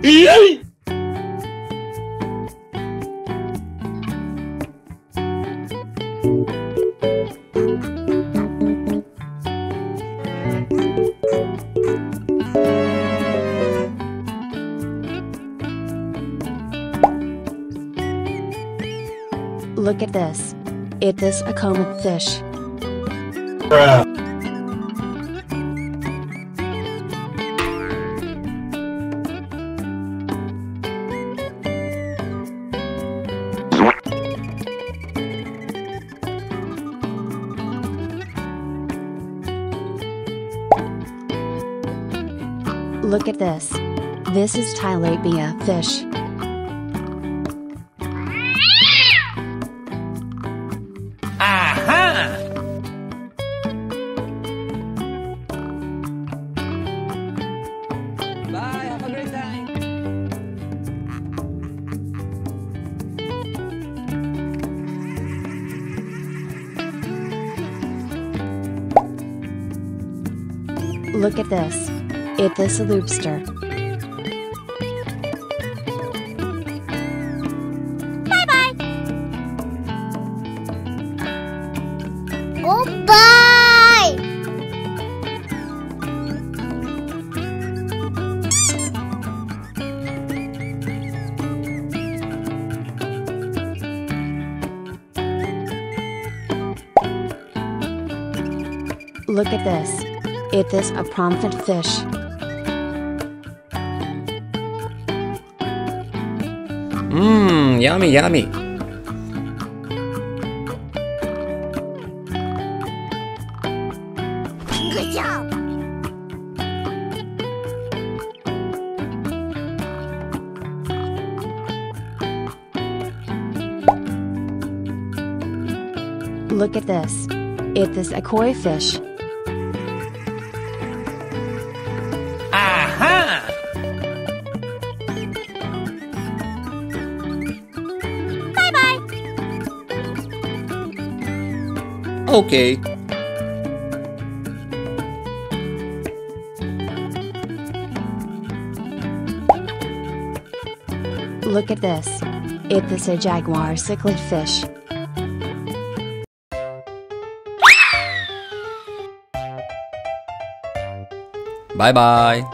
Yay! Look at this. It is a comet fish. Bruh. Look at this. This is tilapia fish. Aha! Bye, have a great time. Look at this. It is a lobster. Bye-bye. Goodbye. Look at this. It is a prawnfin fish. Mmm, yummy, yummy. Good job. Look at this. It is a koi fish. Aha! Bye-bye. Okay. Look at this. It is a jaguar cichlid fish. Bye bye.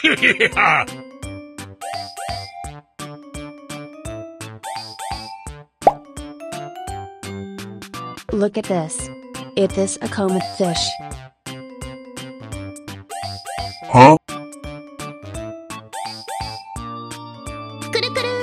Yeah! Look at this. It is a comet fish. Huh? Kuru-kuru.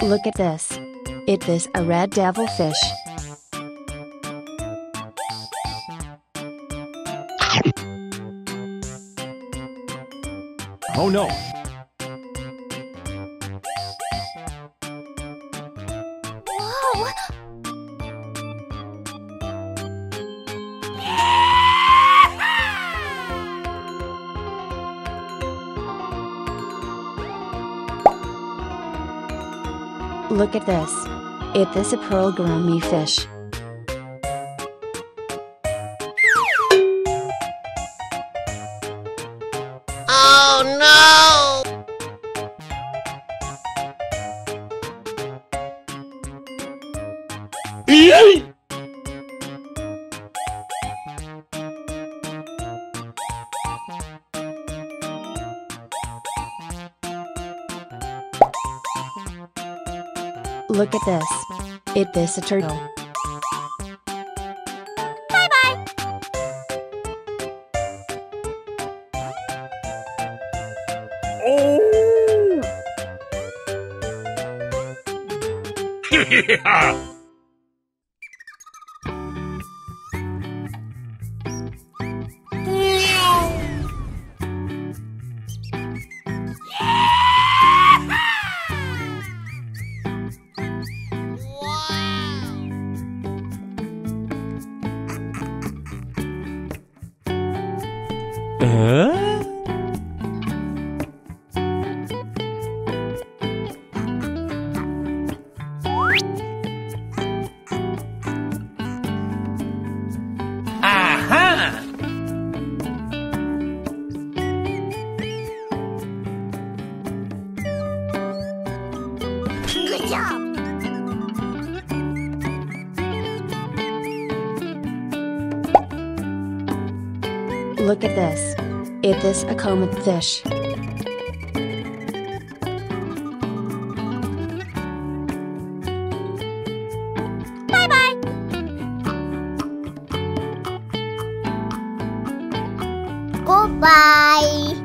Look at this. It is a red devil fish. Oh no! Whoa. Look at this. It is a pearl gourami fish. Oh no! Yay! Look at this. It is a turtle. Bye-bye. Oh! Yeah! Good job. Look at this. Is this a common fish? Bye-bye. Goodbye.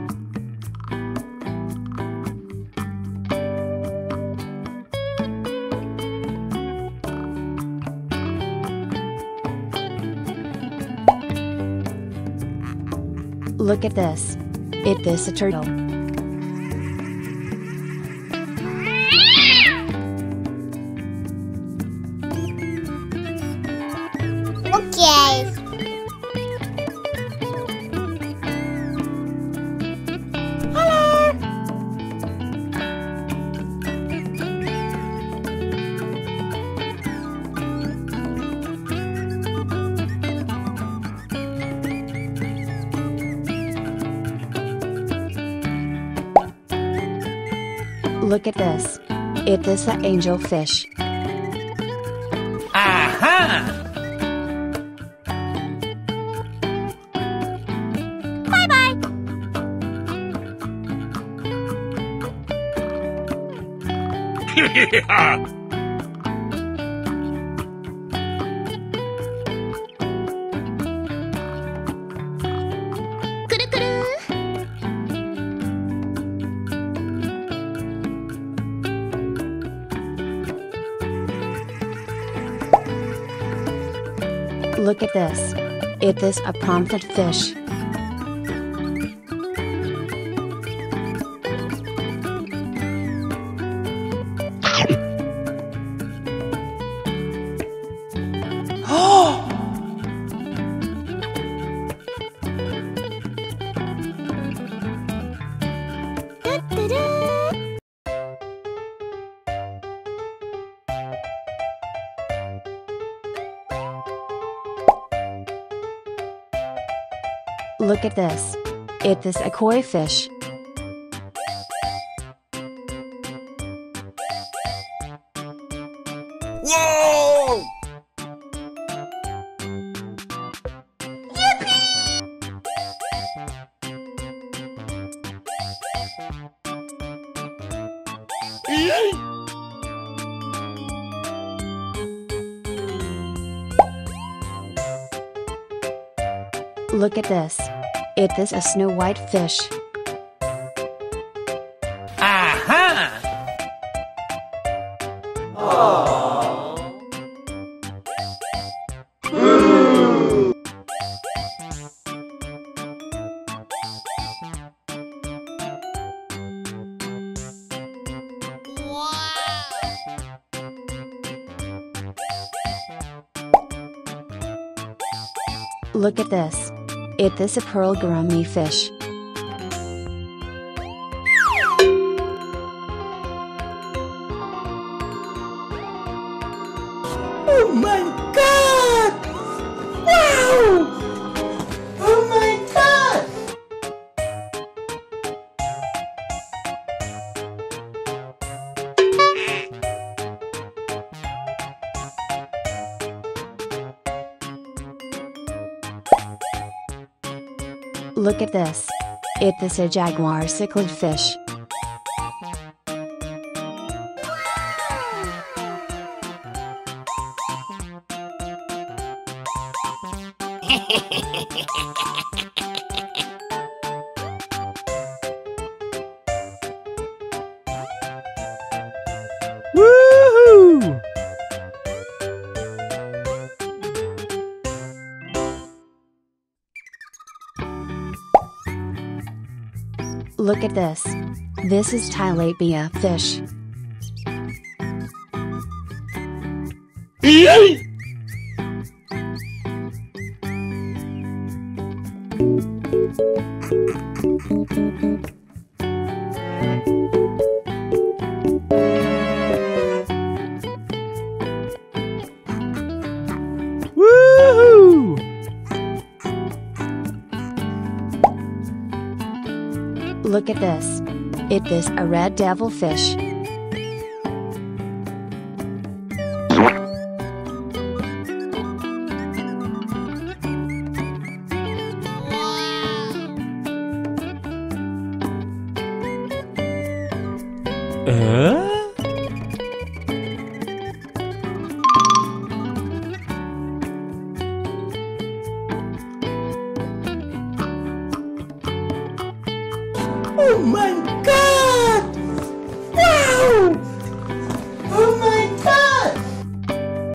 Look at this. Is this a turtle? Okay. Look at this. Is this an angelfish? Bye-bye. Kuru-kuru. Look at this. Is this a pomfret fish? Look at this. Is this a koi fish? Whoa! Look at this. Is this a snow white fish? Look at this. Is this a pearl gourami fish? Oh my god! Wow! Oh my god! Look at this. Is this a jaguar cichlid fish? Woohoo! Look at this. This is tilapia fish. Woohoo! Look at this. Is this a red devil fish? Oh my God!